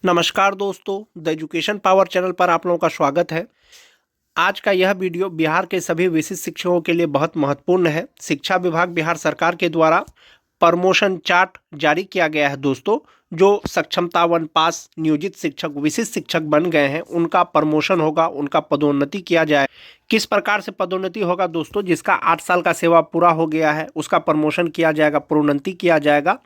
नमस्कार दोस्तों, the education power channel पर आप लोगों का स्वागत है। आज का यह वीडियो बिहार के सभी विशिष्ट शिक्षकों के लिए बहुत महत्वपूर्ण है। शिक्षा विभाग बिहार सरकार के द्वारा प्रमोशन चार्ट जारी किया गया है दोस्तों। जो सक्षमता 1 पास नियोजित शिक्षक विशिष्ट शिक्षक बन गए हैं उनका प्रमोशन होगा, उनका पदोन्नति किया जाए। किस प्रकार से पदोन्नति होगा दोस्तों? जिसका 8 साल का सेवा पूरा हो गया है उसका प्रमोशन किया जाएगा, प्रोन्नति किया जाएगा।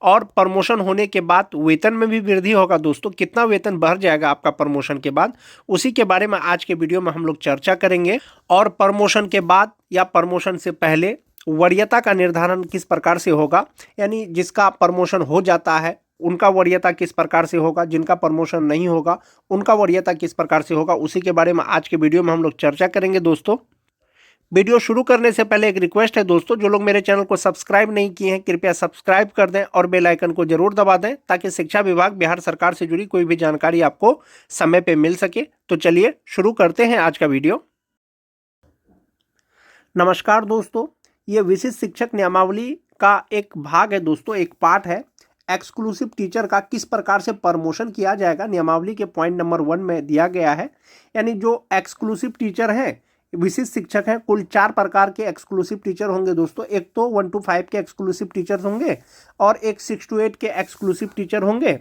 और प्रमोशन होने के बाद वेतन में भी वृद्धि होगा दोस्तों। कितना वेतन बढ़ जाएगा आपका प्रमोशन के बाद, उसी के बारे में आज के वीडियो में हम लोग चर्चा करेंगे। और प्रमोशन के बाद या प्रमोशन से पहले वरीयता का निर्धारण किस प्रकार से होगा, यानी जिसका प्रमोशन हो जाता है उनका वरीयता किस प्रकार से होगा, जिनका प्रमोशन नहीं होगा उनका वरीयता किस प्रकार से होगा, उसी के बारे में आज के वीडियो में हम लोग चर्चा करेंगे दोस्तों। वीडियो शुरू करने से पहले एक रिक्वेस्ट है दोस्तों, जो लोग मेरे चैनल को सब्सक्राइब नहीं किए हैं कृपया सब्सक्राइब कर दें और बेल आइकन को जरूर दबा दें ताकि शिक्षा विभाग बिहार सरकार से जुड़ी कोई भी जानकारी आपको समय पे मिल सके। तो चलिए शुरू करते हैं आज का वीडियो। नमस्कार दोस्तों, ये विशिष्ट शिक्षक नियमावली का एक भाग है दोस्तों, एक पार्ट है। एक्सक्लूसिव टीचर का किस प्रकार से प्रमोशन किया जाएगा नियमावली के पॉइंट नंबर 1 में दिया गया है। यानी जो एक्सक्लूसिव टीचर हैं, विशिष्ट शिक्षक हैं, कुल 4 प्रकार के एक्सक्लूसिव टीचर होंगे दोस्तों। एक तो 1 to 5 के एक्सक्लूसिव टीचर होंगे, और एक 6 to 8 के एक्सक्लूसिव टीचर होंगे,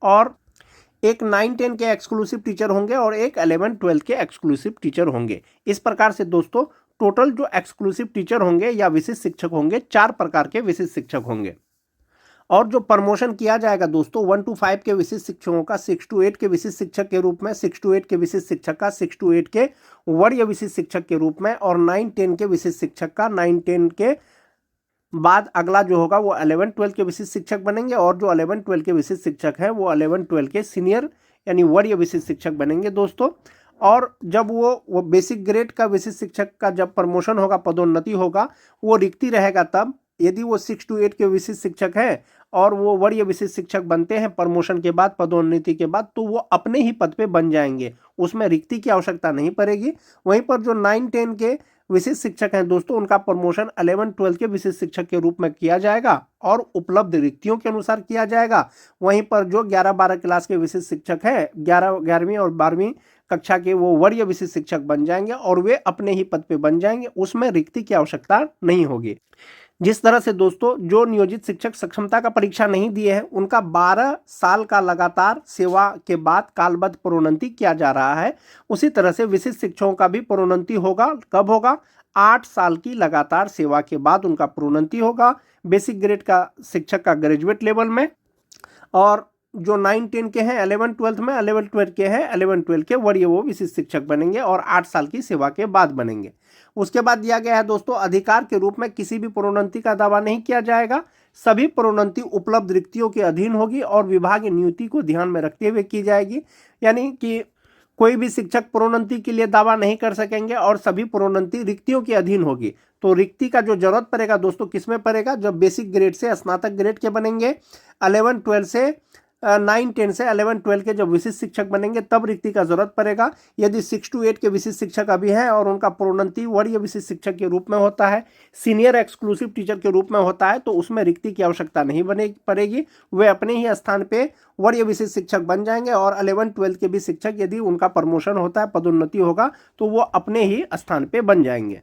और एक 9-10 के एक्सक्लूसिव टीचर होंगे, और एक 11-12 के एक्सक्लूसिव टीचर होंगे। इस प्रकार से दोस्तों टोटल जो एक्सक्लूसिव टीचर होंगे या विशिष्ट शिक्षक होंगे 4 प्रकार के विशिष्ट शिक्षक होंगे। और जो प्रमोशन किया जाएगा दोस्तों 1 to 5 के विशिष्ट शिक्षकों का 6 to 8 के विशिष्ट शिक्षक के रूप में, 6 to 8 के विशिष्ट शिक्षक का 6 to 8 के वरीय विशिष्ट शिक्षक के रूप में, और 9-10 के विशिष्ट शिक्षक का 9-10 के बाद अगला जो होगा वो 11-12 के विशिष्ट शिक्षक बनेंगे। और जो 11-12 के विशिष्ट शिक्षक हैं वो 11-12 के सीनियर यानी वरीय विशिष्ट शिक्षक बनेंगे दोस्तों। और जब वो बेसिक ग्रेड का विशिष्ट शिक्षक का जब प्रमोशन होगा, पदोन्नति होगा, वो रिक्ति रहेगा तब। यदि वो 6 to 8 के विशिष्ट शिक्षक हैं और वो वरीय विशिष्ट शिक्षक बनते हैं प्रमोशन के बाद, पदोन्नति के बाद, तो वो अपने ही पद पे बन जाएंगे, उसमें रिक्ति की आवश्यकता नहीं पड़ेगी। वहीं पर जो 9-10 के विशिष्ट शिक्षक हैं दोस्तों उनका प्रमोशन 11-12 के विशिष्ट शिक्षक के रूप में किया जाएगा और उपलब्ध रिक्तियों के अनुसार किया जाएगा। वहीं पर जो 11-12 क्लास के विशिष्ट शिक्षक हैं, 11वीं और 12वीं कक्षा के, वो वरीय विशिष्ट शिक्षक बन जाएंगे और वे अपने ही पद पे बन जाएंगे, उसमें रिक्ति की आवश्यकता नहीं होगी। जिस तरह से दोस्तों जो नियोजित शिक्षक सक्षमता का परीक्षा नहीं दिए हैं उनका 12 साल का लगातार सेवा के बाद कालबद्ध प्रोन्नति किया जा रहा है, उसी तरह से विशिष्ट शिक्षकों का भी प्रोन्नति होगा। कब होगा? 8 साल की लगातार सेवा के बाद उनका प्रोन्नति होगा। बेसिक ग्रेड का शिक्षक का ग्रेजुएट लेवल में, और जो 9-10 के हैं 11-12 में, 11-12 के हैं 11-12 के वरीय वो विशिष्ट शिक्षक बनेंगे और 8 साल की सेवा के बाद बनेंगे। उसके बाद दिया गया है दोस्तों, अधिकार के रूप में किसी भी प्रोन्नति का दावा नहीं किया जाएगा। सभी प्रोन्नति उपलब्ध रिक्तियों के अधीन होगी और विभागीय नियुक्ति को ध्यान में रखते हुए की जाएगी। यानी कि कोई भी शिक्षक प्रोन्नति के लिए दावा नहीं कर सकेंगे और सभी प्रोन्नति रिक्तियों के अधीन होगी। तो रिक्ति का जो जरूरत पड़ेगा दोस्तों किसमें पड़ेगा? जब बेसिक ग्रेड से स्नातक ग्रेड के बनेंगे, 11-12 से 9-10 से 11-12 के जब विशिष्ट शिक्षक बनेंगे तब रिक्ति का जरूरत पड़ेगा। यदि 6 to 8 के विशिष्ट शिक्षक अभी हैं और उनका प्रोन्नति वरीय विशिष्ट शिक्षक के रूप में होता है, सीनियर एक्सक्लूसिव टीचर के रूप में होता है, तो उसमें रिक्ति की आवश्यकता नहीं पड़ेगी। वे अपने ही स्थान पे वरीय विशिष्ट शिक्षक बन जाएंगे और 11-12 के भी शिक्षक यदि उनका प्रमोशन होता है, पदोन्नति होगा, तो वो अपने ही स्थान पे बन जाएंगे।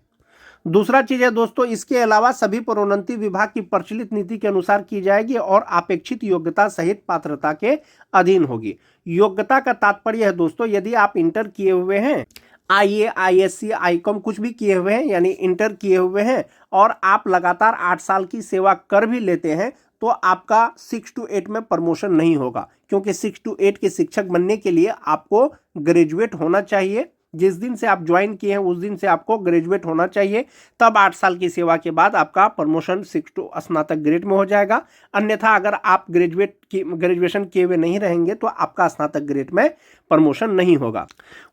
दूसरा चीज है दोस्तों, इसके अलावा सभी प्रोन्नति विभाग की प्रचलित नीति के अनुसार की जाएगी और अपेक्षित योग्यता सहित पात्रता के अधीन होगी। योग्यता का तात्पर्य है दोस्तों, यदि आप इंटर किए हुए हैं, आईए, आईएससी, आईकॉम कुछ भी किए हुए हैं, यानी इंटर किए हुए हैं, और आप लगातार 8 साल की सेवा कर भी लेते हैं, तो आपका 6 to 8 में प्रमोशन नहीं होगा, क्योंकि 6 to 8 के शिक्षक बनने के लिए आपको ग्रेजुएट होना चाहिए। जिस दिन से आप ज्वाइन किए हैं उस दिन से आपको ग्रेजुएट होना चाहिए, तब 8 साल की सेवा के बाद आपका प्रमोशन 6 to स्नातक ग्रेड में हो जाएगा। अन्यथा अगर आप ग्रेजुएशन किए हुए नहीं रहेंगे तो आपका स्नातक ग्रेड में प्रमोशन नहीं होगा।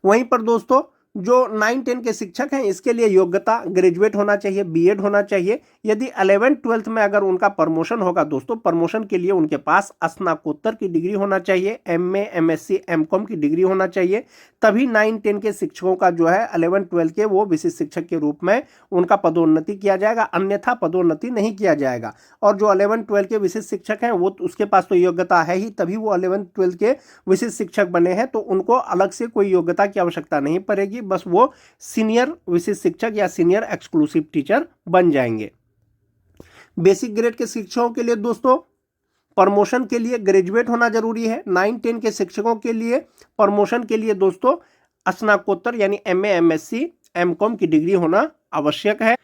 वहीं पर दोस्तों जो 9-10 के शिक्षक हैं इसके लिए योग्यता ग्रेजुएट होना चाहिए, बीएड होना चाहिए। यदि 11th-12th में अगर उनका प्रमोशन होगा दोस्तों, प्रमोशन के लिए उनके पास स्नातकोत्तर की डिग्री होना चाहिए, एमए, एमएससी, एमकॉम की डिग्री होना चाहिए, तभी 9-10 के शिक्षकों का जो है 11-12 के वो विशिष्ट शिक्षक के रूप में उनका पदोन्नति किया जाएगा, अन्यथा पदोन्नति नहीं किया जाएगा। और जो 11-12 के विशिष्ट शिक्षक हैं वो उसके पास तो योग्यता है ही, तभी वो 11-12 के विशिष्ट शिक्षक बने हैं, तो उनको अलग से कोई योग्यता की आवश्यकता नहीं पड़ेगी, बस वो सीनियर विशिष्ट शिक्षक या सीनियर एक्सक्लूसिव टीचर बन जाएंगे। बेसिक ग्रेड के शिक्षकों के लिए दोस्तों प्रमोशन के लिए ग्रेजुएट होना जरूरी है। 9-10 के शिक्षकों के लिए प्रमोशन के लिए दोस्तों स्नातकोत्तर यानी एमए, एमएससी, एमकॉम की डिग्री होना आवश्यक है,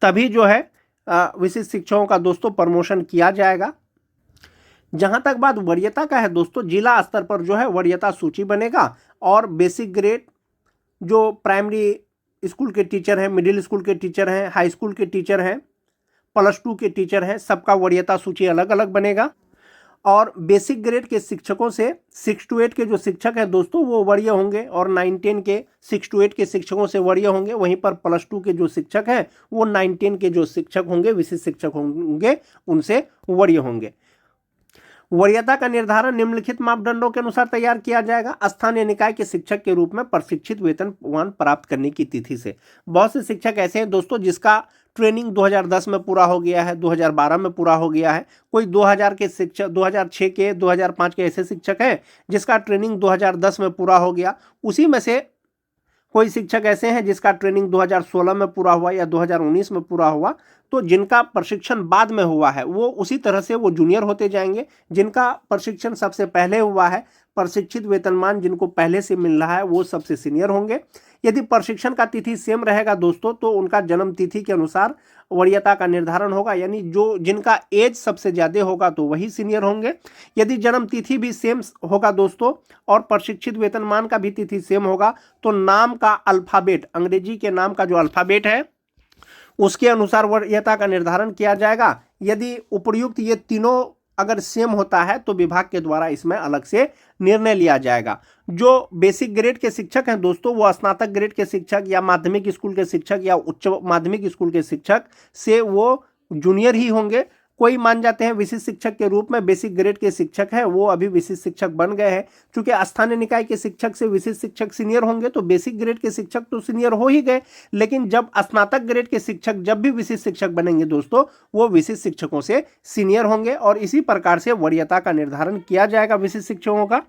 तभी जो है विशिष्ट शिक्षकों का दोस्तों प्रमोशन किया जाएगा। जहां तक बात वरीयता का है दोस्तों, जिला स्तर पर जो है वरीयता सूची बनेगा और बेसिक ग्रेड जो प्राइमरी स्कूल के टीचर हैं, मिडिल स्कूल के टीचर हैं, हाई स्कूल के टीचर हैं, +2 के टीचर हैं, सबका वरीयता सूची अलग अलग बनेगा। और बेसिक ग्रेड के शिक्षकों से 6 to 8 के जो शिक्षक हैं दोस्तों वो वरीय होंगे, और 9-10 के 6 to 8 के शिक्षकों से वरीय होंगे। वहीं पर +2 के जो शिक्षक हैं वो 9-10 के जो शिक्षक होंगे, विशिष्ट शिक्षक होंगे, उनसे वरीय होंगे। वरीयता का निर्धारण निम्नलिखित मापदंडों के अनुसार तैयार किया जाएगा। स्थानीय निकाय के शिक्षक के रूप में प्रशिक्षित वेतन प्राप्त करने की तिथि से। बहुत से शिक्षक ऐसे हैं दोस्तों जिसका ट्रेनिंग 2010 में पूरा हो गया है, 2012 में पूरा हो गया है। कोई 2000 के शिक्षक, 2006 के, 2005 के ऐसे शिक्षक हैं जिसका ट्रेनिंग 2010 में पूरा हो गया। उसी में से कोई शिक्षक ऐसे हैं जिसका ट्रेनिंग 2016 में पूरा हुआ या 2019 में पूरा हुआ। तो जिनका प्रशिक्षण बाद में हुआ है वो उसी तरह से वो जूनियर होते जाएंगे। जिनका प्रशिक्षण सबसे पहले हुआ है, प्रशिक्षित वेतनमान जिनको पहले से मिल रहा है, वो सबसे सीनियर होंगे। यदि प्रशिक्षण का तिथि सेम रहेगा दोस्तों तो उनका जन्म तिथि के अनुसार वरीयता का निर्धारण होगा, यानी जो जिनका एज सबसे ज़्यादा होगा तो वही सीनियर होंगे। यदि जन्म तिथि भी सेम होगा दोस्तों और प्रशिक्षित वेतनमान का भी तिथि सेम होगा तो नाम का अल्फ़ाबेट, अंग्रेजी के नाम का जो अल्फ़ाबेट है उसके अनुसार वरीयता का निर्धारण किया जाएगा। यदि उपर्युक्त ये तीनों अगर सेम होता है तो विभाग के द्वारा इसमें अलग से निर्णय लिया जाएगा। जो बेसिक ग्रेड के शिक्षक हैं दोस्तों वो स्नातक ग्रेड के शिक्षक या माध्यमिक स्कूल के शिक्षक या उच्च माध्यमिक स्कूल के शिक्षक से वो जूनियर ही होंगे। कोई मान जाते हैं विशिष्ट शिक्षक के रूप में बेसिक ग्रेड के शिक्षक हैं, वो अभी विशिष्ट शिक्षक बन गए हैं। चूंकि स्थानीय निकाय के शिक्षक से विशिष्ट शिक्षक सीनियर होंगे तो बेसिक ग्रेड के शिक्षक तो सीनियर हो ही गए, लेकिन जब स्नातक ग्रेड के शिक्षक जब भी विशिष्ट शिक्षक बनेंगे दोस्तों वो विशिष्ट शिक्षकों से सीनियर होंगे। और इसी प्रकार से वरीयता का निर्धारण किया जाएगा विशिष्ट शिक्षकों का।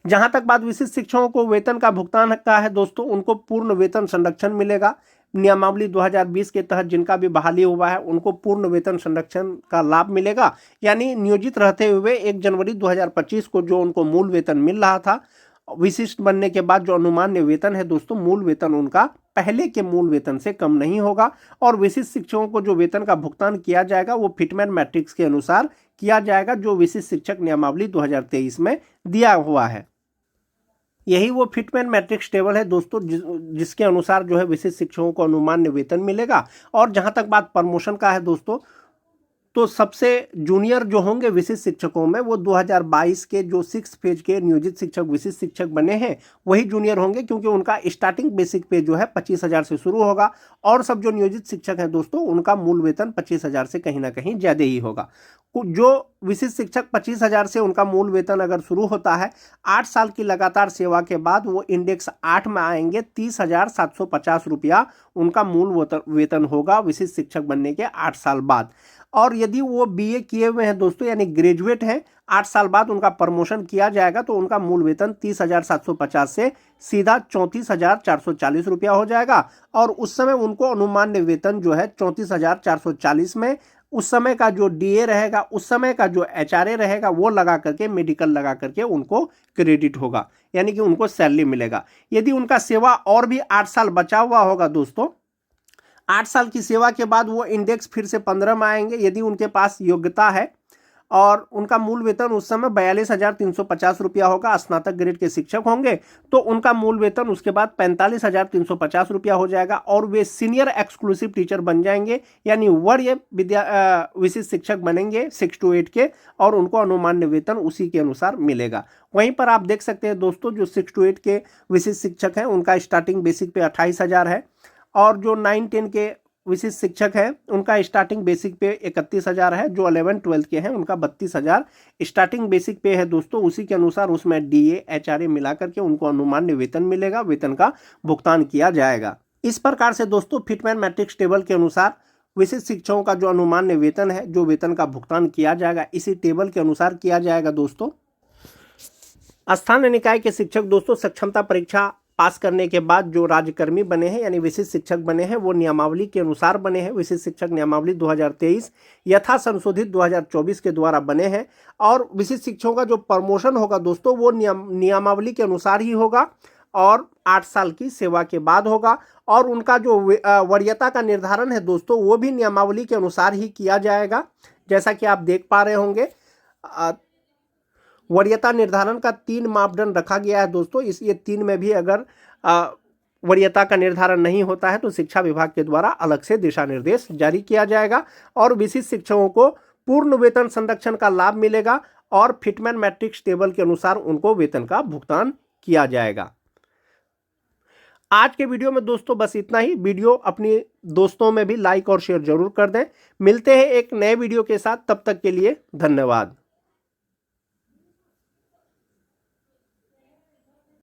जहां तक बात विशिष्ट शिक्षकों को वेतन का भुगतान का है दोस्तों, उनको पूर्ण वेतन संरक्षण मिलेगा। नियमावली 2020 के तहत जिनका भी बहाली हुआ है उनको पूर्ण वेतन संरक्षण का लाभ मिलेगा। यानी नियोजित रहते हुए 1 जनवरी 2025 को जो उनको मूल वेतन मिल रहा था, विशिष्ट बनने के बाद जो अनुमान्य वेतन है दोस्तों, मूल वेतन उनका पहले के मूल वेतन से कम नहीं होगा। और विशिष्ट शिक्षकों को जो वेतन का भुगतान किया जाएगा वो फिटमैन मैट्रिक्स के अनुसार किया जाएगा, जो विशिष्ट शिक्षक नियमावली 2023 में दिया हुआ है। यही वो फिटमैन मैट्रिक्स टेबल है दोस्तों जिसके अनुसार जो है विशिष्ट शिक्षकों को अनुमान्य वेतन मिलेगा। और जहां तक बात प्रमोशन का है दोस्तों, तो सबसे जूनियर जो होंगे विशिष्ट शिक्षकों में वो 2022 के जो 6 फेज के नियोजित शिक्षक विशिष्ट शिक्षक बने हैं वही जूनियर होंगे, क्योंकि उनका स्टार्टिंग बेसिक पे जो है 25,000 से शुरू होगा। और सब जो नियोजित शिक्षक हैं दोस्तों उनका मूल वेतन 25,000 से कहीं ना कहीं ज़्यादा ही होगा। जो विशिष्ट शिक्षक 25,000 से उनका मूल वेतन अगर शुरू होता है, 8 साल की लगातार सेवा के बाद वो इंडेक्स 8 में आएंगे, 30,750 रुपया उनका मूल वेतन होगा विशिष्ट शिक्षक बनने के 8 साल बाद। और यदि वो बीए किए हुए हैं दोस्तों यानी ग्रेजुएट हैं, 8 साल बाद उनका प्रमोशन किया जाएगा तो उनका मूल वेतन 30,750 से सीधा 34,440 रुपया हो जाएगा। और उस समय उनको अनुमान्य वेतन जो है 34,440 में उस समय का जो डीए रहेगा, उस समय का जो एचआरए रहेगा वो लगा करके, मेडिकल लगा करके उनको क्रेडिट होगा, यानी कि उनको सैलरी मिलेगा। यदि उनका सेवा और भी 8 साल बचा हुआ होगा दोस्तों, 8 साल की सेवा के बाद वो इंडेक्स फिर से 15 में आएंगे यदि उनके पास योग्यता है। और उनका मूल वेतन उस समय 42,350 रुपया होगा। स्नातक ग्रेड के शिक्षक होंगे तो उनका मूल वेतन उसके बाद 45,350 रुपया हो जाएगा और वे सीनियर एक्सक्लूसिव टीचर बन जाएंगे, यानी वरीय विशिष्ट शिक्षक बनेंगे 6 to 8 के, और उनको अनुमान्य वेतन उसी के अनुसार मिलेगा। वहीं पर आप देख सकते हैं दोस्तों जो 6 to 8 के विशिष्ट शिक्षक हैं उनका स्टार्टिंग बेसिक पे 28,000 है, और जो 9-10 के विशिष्ट शिक्षक है उनका स्टार्टिंग बेसिक पे 31,000 है। जो 11-12 के हैं उनका 32,000 स्टार्टिंग बेसिक पे है दोस्तों। उसी के अनुसार उसमें DA HRA मिला करके उनको अनुमान्य वेतन मिलेगा, वेतन का भुगतान किया जाएगा। इस प्रकार से दोस्तों फिटमैन मैट्रिक्स टेबल के अनुसार विशिष्ट शिक्षकों का जो अनुमान्य वेतन है, जो वेतन का भुगतान किया जाएगा, इसी टेबल के अनुसार किया जाएगा दोस्तों। स्थानीय निकाय के शिक्षक दोस्तों सक्षमता परीक्षा पास करने के बाद जो राज्यकर्मी बने हैं यानी विशिष्ट शिक्षक बने हैं, वो नियमावली के अनुसार बने हैं। विशिष्ट शिक्षक नियमावली 2023 यथा संशोधित 2024 के द्वारा बने हैं। और विशिष्ट शिक्षकों का जो प्रमोशन होगा दोस्तों वो नियमावली के अनुसार ही होगा और 8 साल की सेवा के बाद होगा। और उनका जो वरीयता का निर्धारण है दोस्तों वो भी नियमावली के अनुसार ही किया जाएगा। जैसा कि आप देख पा रहे होंगे, वरीयता निर्धारण का 3 मापदंड रखा गया है दोस्तों। ये 3 में भी अगर वरीयता का निर्धारण नहीं होता है तो शिक्षा विभाग के द्वारा अलग से दिशा निर्देश जारी किया जाएगा और विशिष्ट शिक्षकों को पूर्ण वेतन संरक्षण का लाभ मिलेगा और फिटमैन मैट्रिक्स टेबल के अनुसार उनको वेतन का भुगतान किया जाएगा। आज के वीडियो में दोस्तों बस इतना ही। वीडियो अपनी दोस्तों में भी लाइक और शेयर जरूर कर दें। मिलते हैं एक नए वीडियो के साथ, तब तक के लिए धन्यवाद।